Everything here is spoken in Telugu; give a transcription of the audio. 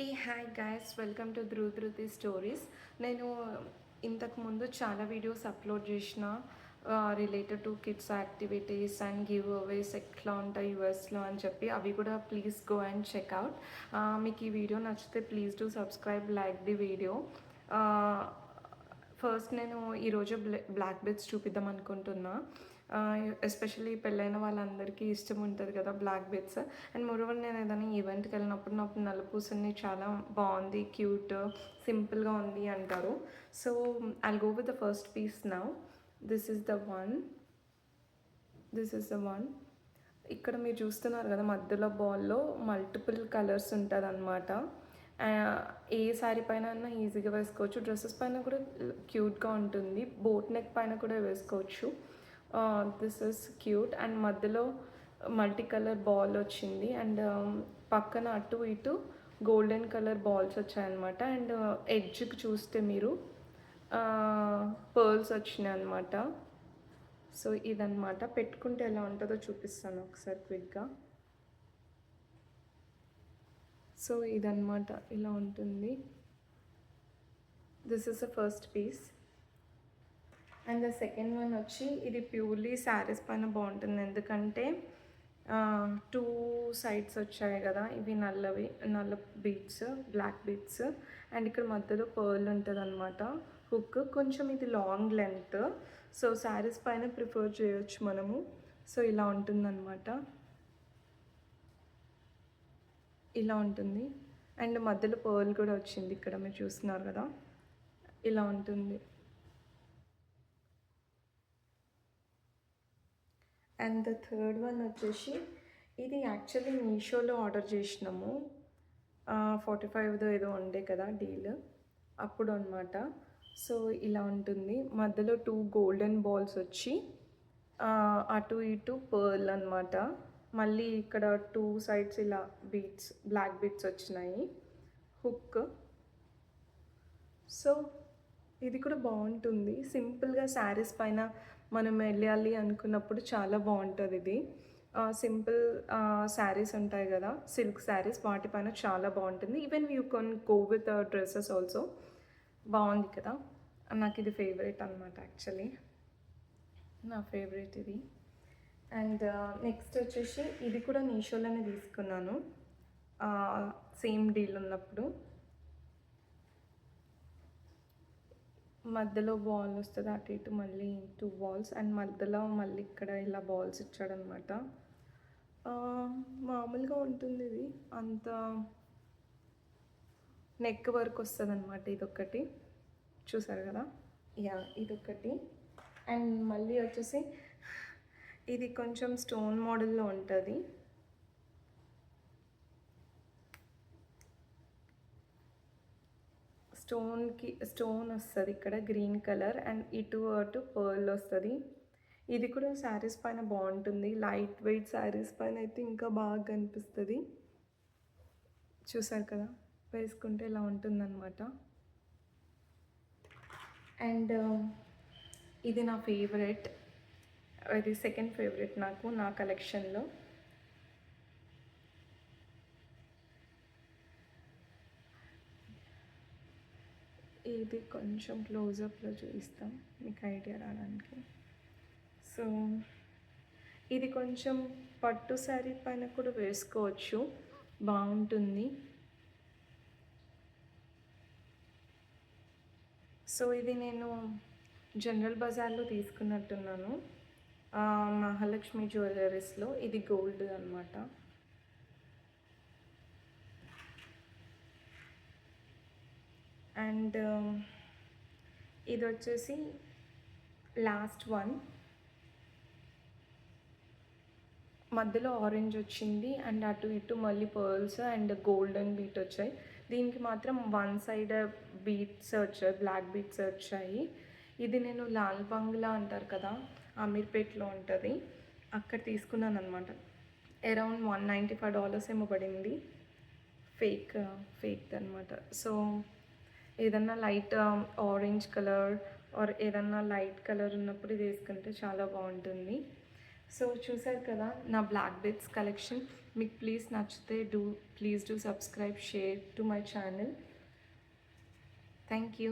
A hi guys, welcome to Dhruthi stories. నేను ఇంతకు ముందు చాలా వీడియోస్ అప్లోడ్ చేసిన related to kids activities and giveaways ఎట్లా ఉంటాయి యూఎస్లో అని చెప్పి. అవి కూడా ప్లీజ్ గో అండ్ చెక్అవుట్. మీకు ఈ వీడియో నచ్చితే please do subscribe, like the video. First నేను ఈరోజు బ్లాక్ బెడ్స్ చూపిద్దాం అనుకుంటున్నా. ఎస్పెషల్లీ పెళ్ళైన వాళ్ళందరికీ ఇష్టం ఉంటుంది కదా బ్లాక్ బెడ్స్. అండ్ మోరోవర్ నేను ఏదైనా ఈవెంట్కి వెళ్ళినప్పుడు నాకు నలుపూసని చాలా బాగుంది, క్యూట్, సింపుల్గా ఉంది అంటారు. So I'll go with the first piece now. This is the one. ఇక్కడ మీరు చూస్తున్నారు కదా, మధ్యలో బాల్లో మల్టిపుల్ కలర్స్ ఉంటుంది అనమాట. ఏ శారీ పైన అయినా ఈజీగా వేసుకోవచ్చు. డ్రెస్సెస్ పైన కూడా క్యూట్గా ఉంటుంది. బోట్ నెక్ పైన కూడా వేసుకోవచ్చు. This is cute. అండ్ మధ్యలో మల్టీ కలర్ బాల్ వచ్చింది. అండ్ పక్కన అటు ఇటు గోల్డెన్ కలర్ బాల్స్ వచ్చాయన్నమాట. అండ్ ఎడ్జ్కి చూస్తే మీరు పర్ల్స్ వచ్చినాయి అనమాట. సో ఇదన్నమాట. పెట్టుకుంటే ఎలా ఉంటుందో చూపిస్తాను ఒకసారి క్విక్గా. సో ఇదన్నమాట, ఇలా ఉంటుంది. This is the first piece. And the second one వచ్చి, ఇది ప్యూర్లీ శారీస్ పైన బాగుంటుంది. ఎందుకంటే టూ సైడ్స్ వచ్చాయి కదా, ఇవి నల్ల బీడ్స్, బ్లాక్ బీడ్స్. అండ్ ఇక్కడ మధ్యలో పర్ల్ ఉంటుంది అనమాట, హుక్. కొంచెం ఇది లాంగ్ లెంత్, సో శారీస్ పైన ప్రిఫర్ చేయొచ్చు మనము. సో ఇలా ఉంటుందన్నమాట, ఇలా ఉంటుంది. అండ్ మధ్యలో పర్ల్ కూడా వచ్చింది, ఇక్కడ మీరు చూస్తున్నారు కదా, ఇలా ఉంటుంది. అండ్ ద థర్డ్ వన్ వచ్చేసి, ఇది యాక్చువల్లీ మీషోలో ఆర్డర్ చేసినాము. 45దో ఏదో ఉండే కదా డీల్ అప్పుడు అనమాట. సో ఇలా ఉంటుంది. మధ్యలో 2 గోల్డెన్ బాల్స్ వచ్చి అటు ఇటు పర్ల్ అనమాట. మళ్ళీ ఇక్కడ 2 సైడ్స్ ఇలా బీట్స్, బ్లాక్ బీట్స్ వచ్చినాయి, హుక్. సో ఇది కూడా బాగుంటుంది. సింపుల్గా శారీస్ పైన మనం వెళ్ళాలి అనుకున్నప్పుడు చాలా బాగుంటుంది ఇది. సింపుల్ శారీస్ ఉంటాయి కదా, సిల్క్ శారీస్, వాటిపైన చాలా బాగుంటుంది. Even you can go with dresses also. బాగుంది కదా. నాకు ఇది ఫేవరెట్ అనమాట, యాక్చువల్లీ నా ఫేవరెట్ ఇది. అండ్ నెక్స్ట్ వచ్చేసి, ఇది కూడా మీషోలోనే తీసుకున్నాను సేమ్ డీల్ ఉన్నప్పుడు. మధ్యలో బాల్ వస్తుంది, అటు ఇటు మళ్ళీ 2 బాల్స్. అండ్ మధ్యలో మళ్ళీ ఇక్కడ ఇలా బాల్స్ ఇచ్చాడనమాట. మామూలుగా ఉంటుంది ఇది, అంత నెక్ వర్క్ వస్తుంది అనమాట. ఇదొకటి చూసారు కదా, యా ఇదొకటి. అండ్ మళ్ళీ వచ్చేసి ఇది కొంచెం స్టోన్ మోడల్లో ఉంటుంది. స్టోన్ వస్తుంది ఇక్కడ, గ్రీన్ కలర్. అండ్ ఇటు అటు పర్ల్ వస్తుంది. ఇది కూడా శారీస్ పైన బాగుంటుంది. లైట్ వెయిట్ శారీస్ పైన అయితే ఇంకా బాగా కనిపిస్తుంది. చూసారు కదా, వేసుకుంటే ఇలా ఉంటుందన్నమాట. అండ్ ఇది నా ఫేవరెట్, ఇది సెకండ్ ఫేవరెట్ నాకు, నా కలెక్షన్లో. ఇది కొంచెం క్లోజప్లో చూపిస్తాం మీకు ఐడియా రావడానికి. సో ఇది కొంచెం పట్టు శారీ పైన కూడా వేసుకోవచ్చు, బాగుంటుంది. సో ఇది నేను జనరల్ బజార్లో తీసుకున్నట్టున్నాను, మహాలక్ష్మి జ్యువెలరీస్లో. ఇది గోల్డ్ అనమాట. అండ్ ఇది వచ్చేసి లాస్ట్ వన్. మధ్యలో ఆరెంజ్ వచ్చింది, అండ్ అటు ఇటు మళ్ళీ పర్ల్స్ అండ్ గోల్డెన్ బీట్ వచ్చాయి. దీనికి మాత్రం వన్ సైడ్ బీట్స్ వచ్చాయి, బ్లాక్ బీట్స్ వచ్చాయి. ఇది నేను లాల్ బంగ్లా అంటారు కదా, అమీర్పేట్లో ఉంటుంది, అక్కడ తీసుకున్నాను అనమాట. అరౌండ్ $195 ఏమో పడింది. ఫేక్ అనమాట. సో ఏదన్నా లైట్ ఆరెంజ్ కలర్ ఆర్ ఏదన్నా లైట్ కలర్ ఉన్నప్పుడు ఇది వేసుకుంటే చాలా బాగుంటుంది. సో చూసారు కదా నా బ్లాక్ బెడ్స్ కలెక్షన్. మీకు ప్లీజ్ నచ్చితే please do subscribe, share to my channel. Thank you.